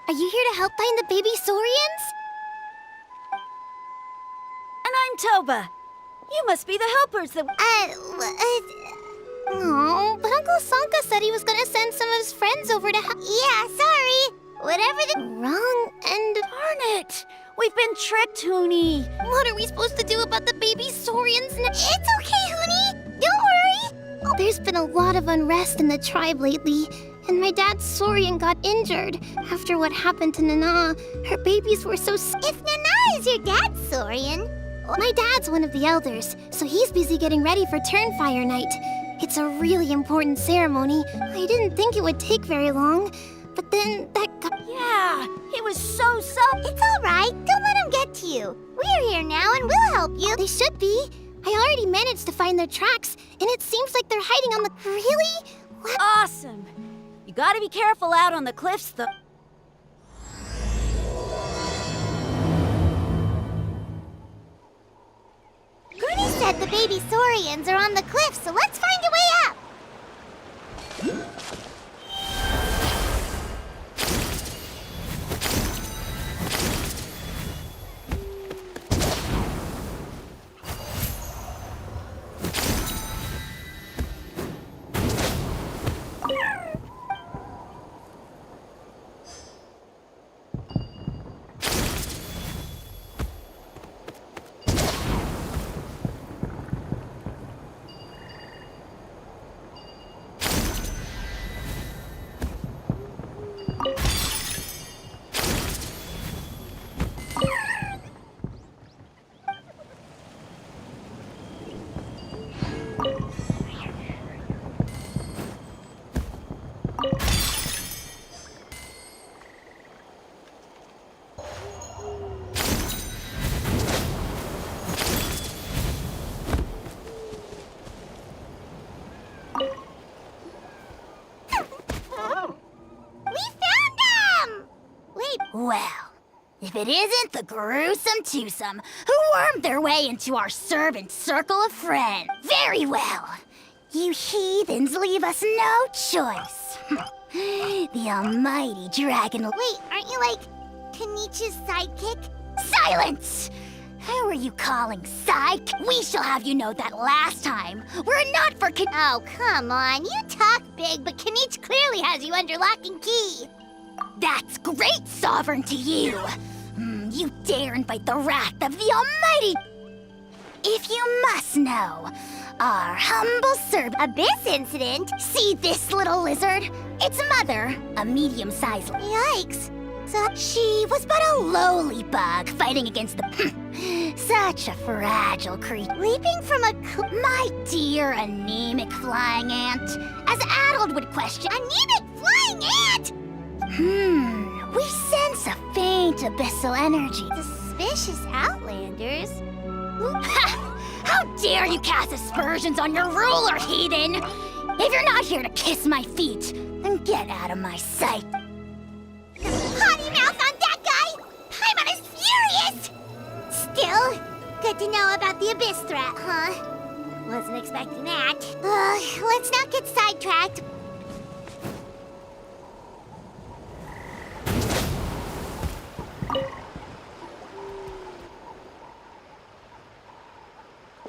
Are you here to help find the baby Saurians? And I'm Toba. You must be the helpers that... Oh, but Uncle Sanka said he was gonna send some of his friends over to help. Yeah, sorry. Whatever the... Wrong and... Darn it! We've been tricked, Hoonie. What are we supposed to do about the baby Saurians? It's okay, Hoonie. Don't worry. There's been a lot of unrest in the tribe lately, and my dad's Saurian got injured. After what happened to Nana, her babies were so... If Nana is your dad's Saurian... My dad's one of the elders, so he's busy getting ready for Turnfire Night. It's a really important ceremony. I didn't think it would take very long, but then that got... Yeah, he was so... It's all right. Don't let him get to you. We're here now and we'll help you. They should be. I already managed to find their tracks, and it seems like they're hiding on the... Really? What? Awesome. You gotta be careful out on the cliffs, though. Goody said the baby Saurians are on the cliff, so let's find a way up! Well, if it isn't the gruesome twosome who wormed their way into our servant circle of friends. Very well. You heathens leave us no choice. The almighty dragon... Wait, aren't you like Kenichi's sidekick? Silence! Who are you calling psych? We shall have you know that last time, we're not for Oh, come on. You talk big, but Kenichi clearly has you under lock and key. That's great sovereign to you! You dare invite the wrath of the Almighty! If you must know, our humble Abyss incident. See this little lizard? Its mother, a medium-sized... Yikes. So she was but a lowly bug fighting against the... Such a fragile creature. Leaping from a... My dear anemic flying ant. As Addled would question... Anemic flying ant?! We sense a faint abyssal energy. Suspicious outlanders? Ha! How dare you cast aspersions on your ruler, heathen! If you're not here to kiss my feet, then get out of my sight. Potty mouth on that guy! Paimon is furious! Still, good to know about the abyss threat, huh? Wasn't expecting that. Let's not get sidetracked.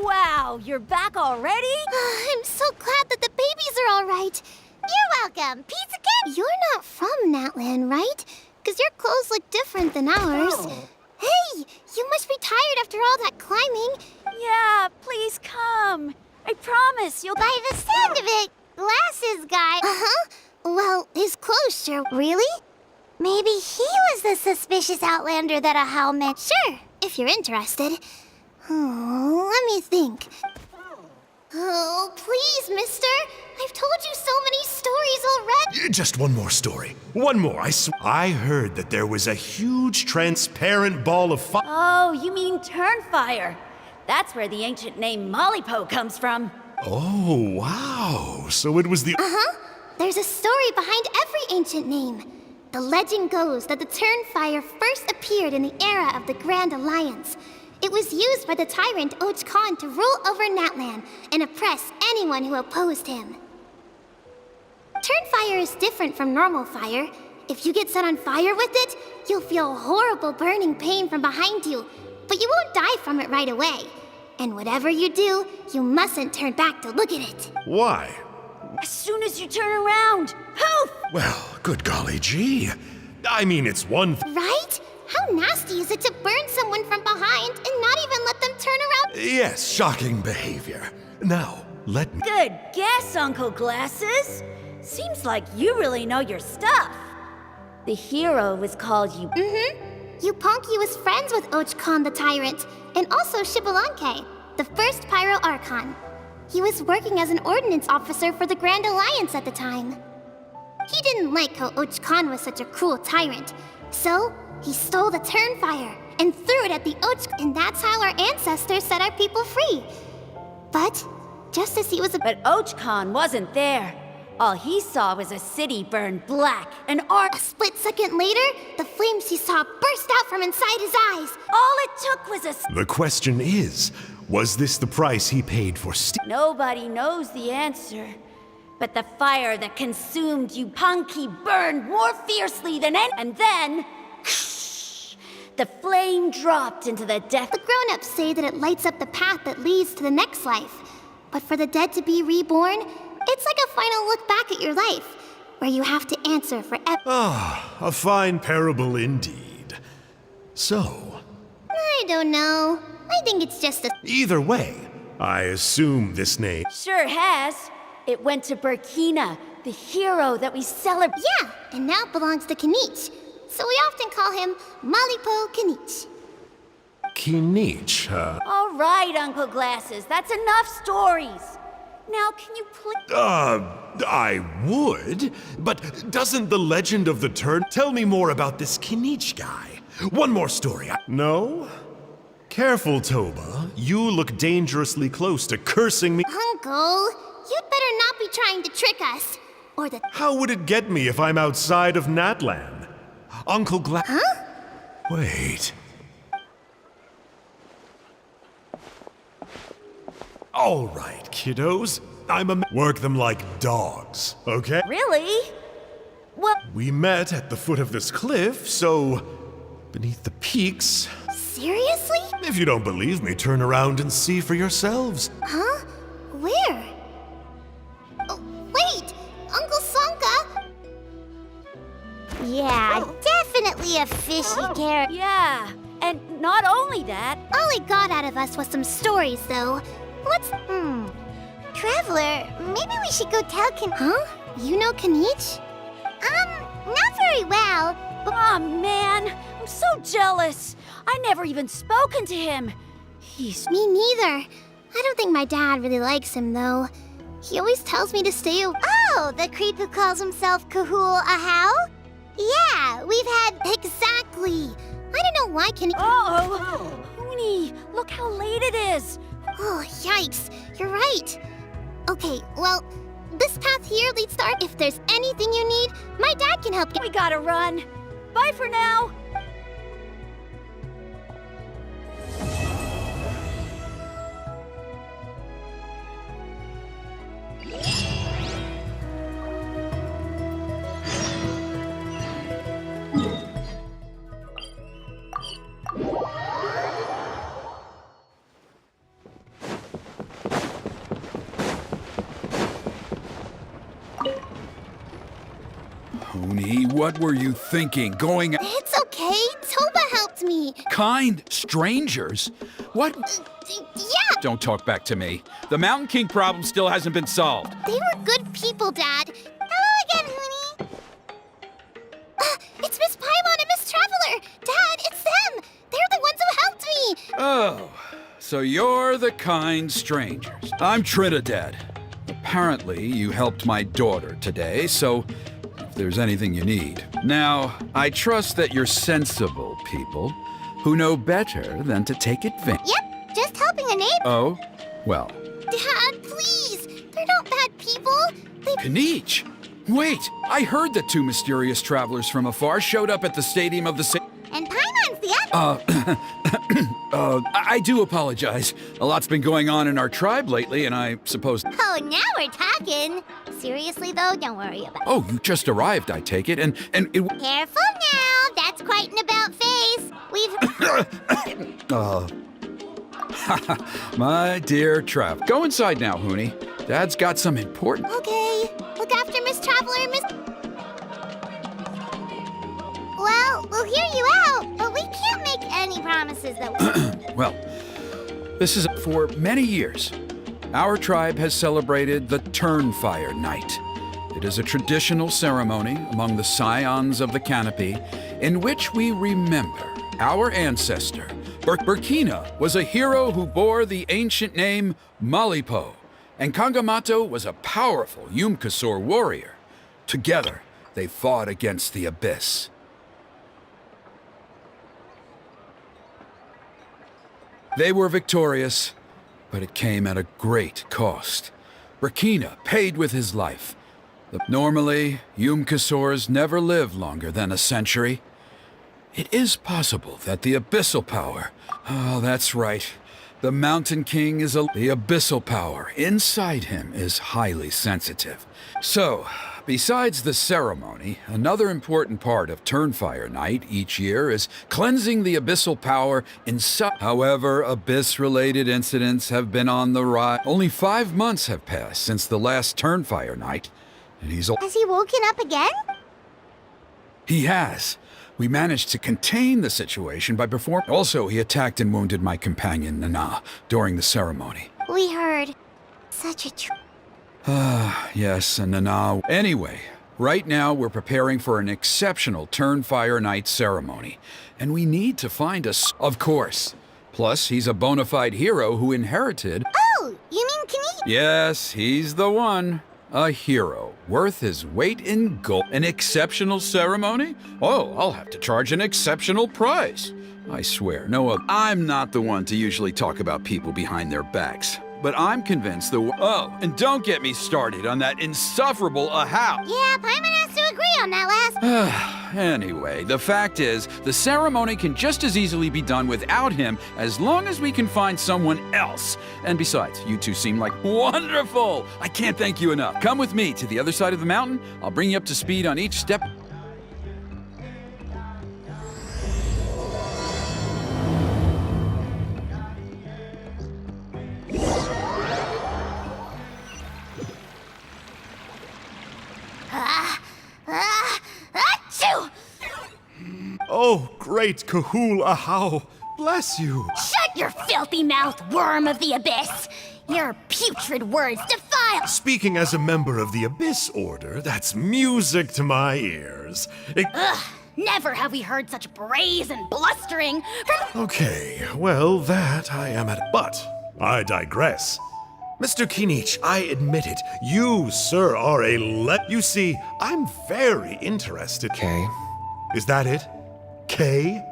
Wow, you're back already? I'm so glad that the babies are all right. You're welcome. Pizza Kid! You're not from Natland, right? Because your clothes look different than ours. Oh. Hey, you must be tired after all that climbing. Yeah, please come. I promise you'll... By the sound of it, glasses guy... Uh-huh. Well, his clothes sure... Really? Maybe he was the suspicious outlander that Ahau met. Sure, if you're interested. Oh, let me think. Oh, please, mister. I've told you so many stories already. Just one more story. One more, I heard that there was a huge transparent ball of fire. Oh, you mean Turnfire. That's where the ancient name Mollypo comes from. Oh, wow. So it was the... Uh-huh. There's a story behind every ancient name. The legend goes that the Turnfire first appeared in the era of the Grand Alliance. It was used by the tyrant Och Khan to rule over Natland and oppress anyone who opposed him. Turnfire is different from normal fire. If you get set on fire with it, you'll feel horrible burning pain from behind you, but you won't die from it right away. And whatever you do, you mustn't turn back to look at it. Why? As soon as you turn around, poof! Well, good golly gee. I mean, it's one thing. Right? How nasty is it to burn someone from behind and not even let them turn around? Yes, shocking behavior. Now, let me. Good guess, Uncle Glasses. Seems like you really know your stuff. The hero was called you. Yupanqui was friends with Ochkon the Tyrant, and also Shibalanke, the first Pyro Archon. He was working as an ordnance officer for the Grand Alliance at the time. He didn't like how Ochkon was such a cruel tyrant, so he stole the Turnfire and threw it at the and that's how our ancestors set our people free. But just as he was But Ochkon wasn't there. All he saw was a city burned black, and a split second later, the flames he saw burst out from inside his eyes. all it took was a The question is, was this the price he paid for Nobody knows the answer. But the fire that consumed Yupanqui burned more fiercely than any. And then, the flame dropped into the death. The grown-ups say that it lights up the path that leads to the next life. But for the dead to be reborn, it's like a final look back at your life, where you have to answer for A fine parable indeed. So, I don't know. I think it's just a... either way, I assume this name. Sure has. It went to Burkina, the hero that we celebrate. Yeah, and now belongs to Kanich. So we often call him Malipo Kanich. Kinich, huh? All right, Uncle Glasses, that's enough stories. Now, can you please? I would, but doesn't the legend of the turn tell me more about this Kinich guy? One more story. No? Careful, Toba. You look dangerously close to cursing me. Uncle, you'd better not be trying to trick us. Or the... How would it get me if I'm outside of Natlan? Uncle Huh? Wait. All right, kiddos. Work them like dogs, okay? Really? Well, We met at the foot of this cliff, so beneath the peaks. Seriously? If you don't believe me, turn around and see for yourselves. Huh? Where? Oh, wait! Uncle Sonka! Yeah, definitely a fishy character. yeah. And not only that, All he got out of us was some stories, though. Traveler, maybe we should go tell Huh? You know Kanich? Not very well. oh man, I'm so jealous. I never even spoken to him. He's Me neither. I don't think my dad really likes him, though. He always tells me to stay away. Oh, the creep who calls himself Kahul Ahau? Yeah, we've had... Exactly. I don't know why Kanich... Oh, Hooni, look how late it is. Oh, yikes. You're right. Okay, well, this path here leads to our... If there's anything you need, my dad can help get... We gotta run. Bye for now. Hooni, what were you thinking? Going It's okay. Toba helped me. kind strangers? What? Yeah, Don't talk back to me. The Mountain King problem still hasn't been solved. they were good people, Dad. Hello again, Hooni. It's Miss Paimon and Miss Traveler. Dad, it's them. They're the ones who helped me. Oh, so you're the kind strangers. I'm Trinidad. Apparently, you helped my daughter today, so if there's anything you need. Now, I trust that you're sensible people who know better than to take advantage. Yep, just helping a neighbor. Oh, well, Dad, please. They're not bad people. They... Kanich! Wait, I heard that two mysterious travelers from afar showed up at the stadium of the city. And Paimon's the other. I do apologize. A lot's been going on in our tribe lately, and I suppose... Oh, now we're talking. Seriously though, don't worry about it. Oh, you just arrived, I take it, and it... Careful now, that's quite an about face. My dear Trav. Go inside now, Hoonie. Dad's got some important... Okay. Look after Miss Traveler, Miss... Well, we'll hear you out, but we can't make any promises that we... Well, this is for many years. Our tribe has celebrated the Turnfire Night. It is a traditional ceremony among the scions of the canopy in which we remember our ancestor. Burkina was a hero who bore the ancient name Malipo, and Kangamato was a powerful Yumkasor warrior. Together, they fought against the Abyss. They were victorious, but it came at a great cost. Burkina paid with his life. Normally, Yumkasors never live longer than a century. It is possible that the Abyssal Power... Oh, that's right. The Mountain King is the Abyssal Power inside him is highly sensitive. So, besides the ceremony, another important part of Turnfire Night each year is cleansing the Abyssal Power inside. However, Abyss-related incidents have been on the rise. Only 5 months have passed since the last Turnfire Night, and he's... Has he woken up again? He has. We managed to contain the situation by performing... Also, he attacked and wounded my companion, Nana, during the ceremony. We heard. Such a Yes, and Nana... Anyway, right now we're preparing for an exceptional Turnfire Night ceremony, and we need to find a... Of course. Plus, he's a bona fide hero who inherited... Oh, you mean Kini? Yes, he's the one. A hero, worth his weight in gold. An exceptional ceremony? Oh, I'll have to charge an exceptional price. I swear, no, I'm not the one to usually talk about people behind their backs. But I'm convinced Oh, and don't get me started on that insufferable Ahau. Yeah, Paimon has to agree on that last... Anyway, the fact is, the ceremony can just as easily be done without him as long as we can find someone else. And besides, you two seem like wonderful! I can't thank you enough. Come with me to the other side of the mountain. I'll bring you up to speed on each step. Achoo! Oh, great Kahul Ahau! Bless you! Shut your filthy mouth, worm of the abyss! Your putrid words defile... Speaking as a member of the Abyss Order, that's music to my ears. Ugh, never have we heard such brazen blustering from... Okay, well, that I am at. But I digress. Mr. Kinich, I admit it. You, sir, are a You see, I'm very interested. Okay. Is that it? K?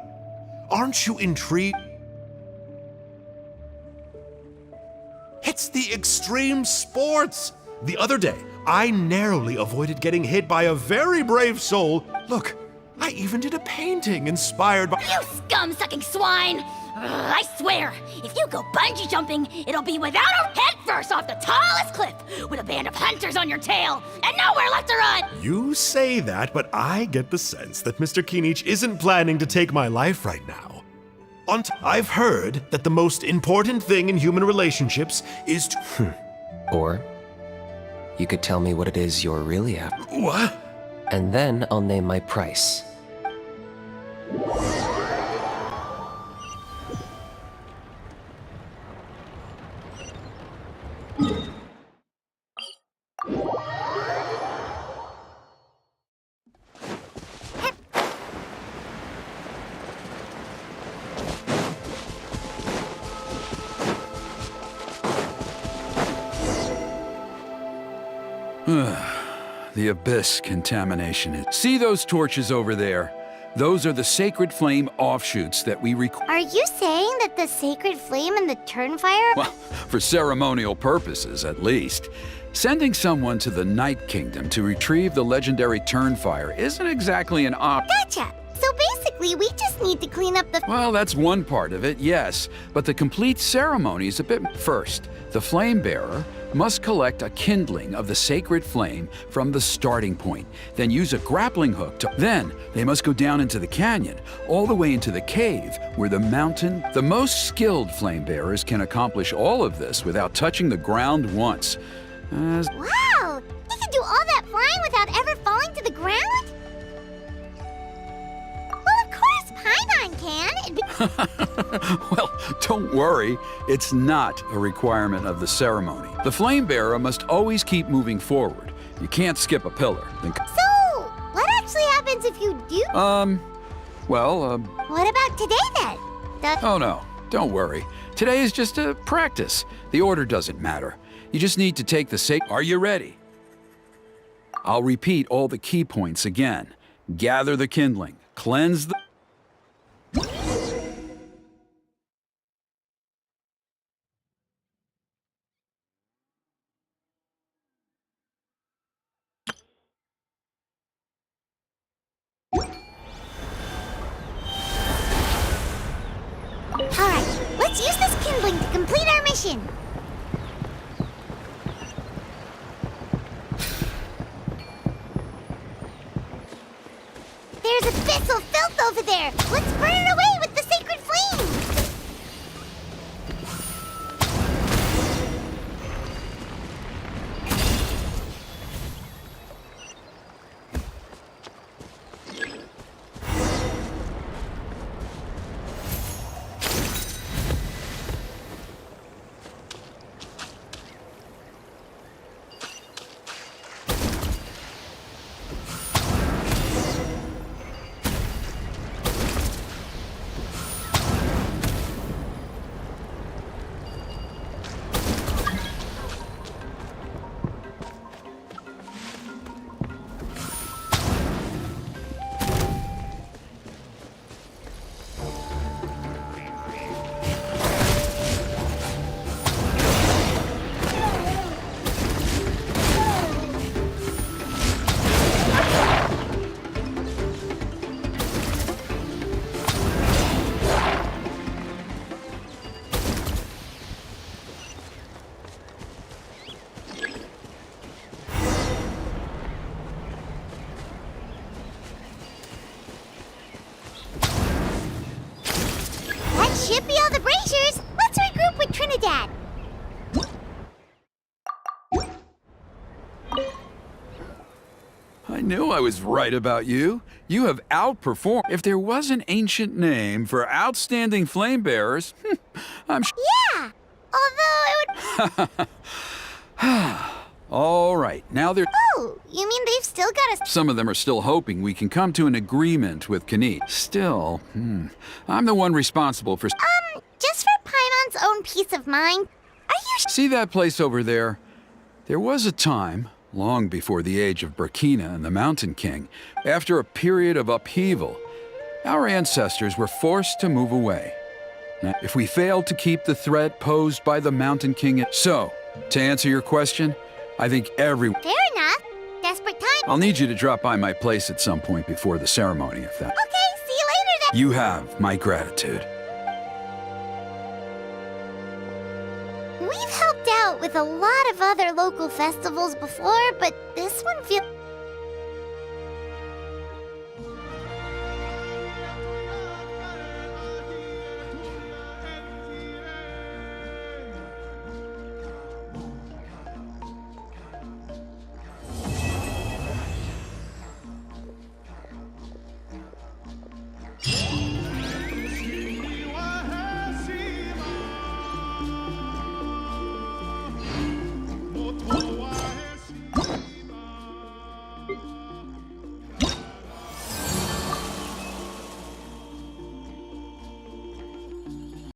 Aren't you intrigued? It's the extreme sports! The other day, I narrowly avoided getting hit by a very brave soul. Look, I even did a painting inspired by... You scum-sucking swine! Ugh, I swear, if you go bungee jumping, it'll be without a head first off the tallest cliff, with a band of hunters on your tail, and nowhere left to run! You say that, but I get the sense that Mr. Kinich isn't planning to take my life right now. I've heard that the most important thing in human relationships is to... Or you could tell me what it is you're really after. What? And then I'll name my price. The Abyss contamination. See those torches over there? Those are the sacred flame offshoots that we Are you saying that the sacred flame in the Turnfire... Well, for ceremonial purposes, at least. Sending someone to the Night Kingdom to retrieve the legendary Turnfire isn't exactly an Gotcha! So basically, we just need to clean up the... Well, that's one part of it, yes. But the complete ceremony is a bit... First, the flame bearer must collect a kindling of the sacred flame from the starting point, then use a grappling hook to... Then they must go down into the canyon, all the way into the cave, where the mountain... The most skilled flame bearers can accomplish all of this without touching the ground once. Wow! He can do all that flying without ever falling to the ground? Well, of course Paimon can. It'd be... Well, don't worry. It's not a requirement of the ceremony. The flame bearer must always keep moving forward. You can't skip a pillar. So, what actually happens if you do? What about today then? Oh no, don't worry. Today is just a practice. The order doesn't matter. You just need to take the Are you ready? I'll repeat all the key points again. Gather the kindling. Cleanse the... Alright, let's use this kindling to complete our mission. There's a thistle filth over there. Let's burn it away with the sacred flame. Should be all the braziers. Let's regroup with Trinidad. I knew I was right about you. You have outperformed. If there was an ancient name for outstanding flame bearers, I'm sure. Yeah, although it would... All right, now they're... Oh, you mean they've still got us... Some of them are still hoping we can come to an agreement with Quêtes. Still, I'm the one responsible for... Just for Paimon's own peace of mind, are you... See that place over there? There was a time, long before the age of Burkina and the Mountain King, after a period of upheaval, our ancestors were forced to move away. Now, if we failed to keep the threat posed by the Mountain King... So, to answer your question, I think everyone... Fair enough. Desperate time. I'll need you to drop by my place at some point before the ceremony, if that... Okay, see you later then. You have my gratitude. We've helped out with a lot of other local festivals before, but this one feels...